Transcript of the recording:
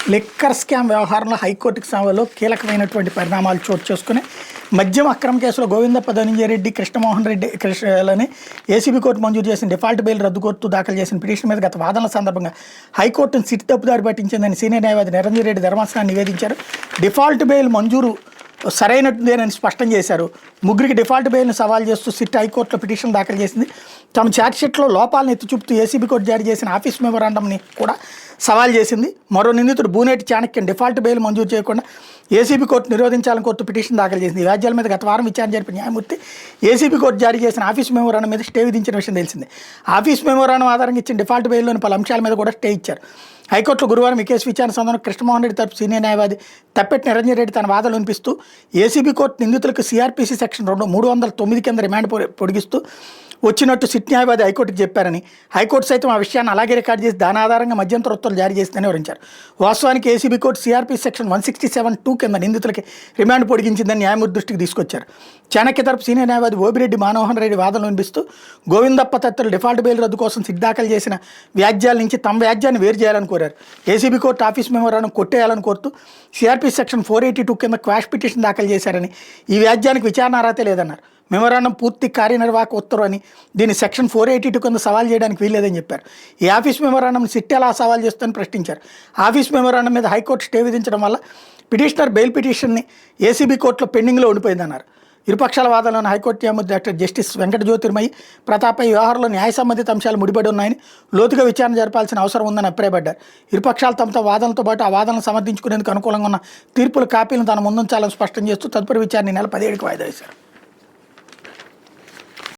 Liquor scam వ్యవహారంలో హైకోర్టుకు సేవలో కీలకమైనటువంటి పరిణామాలు చోటు చేసుకుని మద్యం అక్రమ కేసులో గోవిందప్ప ధనంజయరెడ్డి కృష్ణమోహన్ రెడ్డి కృష్ణలని ఏసీబీ కోర్టు మంజూరు చేసిన డిఫాల్ట్ బెయిల్ రద్దు కోర్టు దాఖలు చేసిన పిటిషన్ మీద గత వాదనల సందర్భంగా హైకోర్టును సిట్ తప్పుదారి పట్టించిందని సీనియర్ న్యాయవాది నిరంజన్ రెడ్డి ధర్మాసనాన్ని నివేదించారు. డిఫాల్ట్ బెయిల్ మంజూరు సరైనదేనని స్పష్టం చేశారు. ముగ్గురికి డిఫాల్ట్ బెయిల్ను సవాల్ చేస్తూ సిట్ హైకోర్టులో పిటిషన్ దాఖలు చేసింది. తమ ఛార్జ్షీట్లో లోపాలను ఎత్తి చూపుతూ ఏసీబీ కోర్టు జారీ చేసిన ఆఫీస్ మెమోరాండంని కూడా సవాల్ చేసింది. మరో నిందితుడు బూనేటి చాణక్యన్ డిఫాల్ట్ బెయిల్ మంజూరు చేయకుండా ఏసీబీ కోర్టు నిరోధించాలని కోర్టు పిటిషన్ దాఖలు చేసింది. ఈ వ్యాజ్యాల మీద గత వారం విచారణ జరిపిన న్యాయమూర్తి ఏసీబీ కోర్టు జారీ చేసిన ఆఫీస్ మెమోరాండం మీద స్టే విధించిన విషయం తెలిసిందే. ఆఫీస్ మెమోరాండం ఆధారంగా ఇచ్చిన డిఫాల్ట్ బెయిల్లోని పలు అంశాల మీద కూడా స్టే ఇచ్చారు. హైకోర్టులో గురువారం ఈ కేసు విచారణ సందర్భంగా కృష్ణమోహన్ రెడ్డి తరపు సీనియర్ న్యాయవాది తప్పెట్టి నిరంజన్ రెడ్డి తన వాదనలు వినిపిస్తూ ఏసీబీ కోర్టు నిందితులకు సిఆర్పీసీ సెక్షన్ 309 కింద రిమాండ్ పొడిగిస్తూ వచ్చినట్టు సిట్ న్యాయవాది హైకోర్టుకు చెప్పారని, హైకోర్టు సైతం ఆ విషయాన్ని అలాగే రికార్డు చేసి దాని ఆధారంగా మధ్యంతర ఉత్తర్వులు జారీ చేసిందని వివరించారు. వాస్తవానికి ఏసీబీ కోర్టు సిఆర్పీ సెక్షన్ 167(2) కింద నిందితులకి రిమాండ్ పొడిగించిందని న్యాయమూర్తి దృష్టికి తీసుకొచ్చారు. చాణక్య తరపు సీనియర్ న్యాయవాది ఓబిరెడ్డి మనోహర్ రెడ్డి వాదనలు వినిపిస్తూ గోవిందప్ప తత్తులు డిఫాల్ట్ బెయిల్ రద్దు కోసం సిట్ దాఖలు చేసిన వ్యాజ్యాల నుంచి తమ వ్యాజ్యాన్ని వేరు చేయాలని కోరారు. ఏసీబీ కోర్టు ఆఫీస్ మెమోరాండం కొట్టేయాలని కోరుతూ సిఆర్పీ సెక్షన్ 482 కింద క్వాష్ పిటిషన్ దాఖలు చేశారని, ఈ వ్యాజ్యానికి విచారణ అర్హత లేదన్నారు. మెమోరాండం పూర్తి కార్యనిర్వాహక ఉత్తర్వు అని, దీన్ని సెక్షన్ 482 కింద సవాల్ చేయడానికి వీల్లేదని చెప్పారు. ఈ ఆఫీస్ మెమోరాండం సిట్ ఎలా సవాల్ చేస్తుందని ప్రశ్నించారు. ఆఫీస్ మెమోరాండం మీద హైకోర్టు స్టే విధించడం వల్ల పిటిషనర్ బెయిల్ పిటిషన్ని ఏసీబీ కోర్టులో పెండింగ్లో ఉండిపోయిందన్నారు. ఇరుపక్షాల వాదనలను హైకోర్టు న్యాయమూర్తి డాక్టర్ జస్టిస్ వెంకట జ్యోతిర్మయి ప్రతాప్ ఈ వ్యవహారంలో న్యాయ సంబంధిత అంశాలు ముడిపడి ఉన్నాయని, లోతుగా విచారణ జరపాల్సిన అవసరం ఉందని అభిప్రాయపడ్డారు. ఇరుపక్షాలు తమ వాదనలతో పాటు ఆ వాదనలు సమర్థించుకునేందుకు అనుకూలంగా ఉన్న తీర్పుల కాపీలను తన ముందుంచాలని స్పష్టం చేస్తూ తదుపరి విచారణ నెల 17కి వాయిదా వేశారు.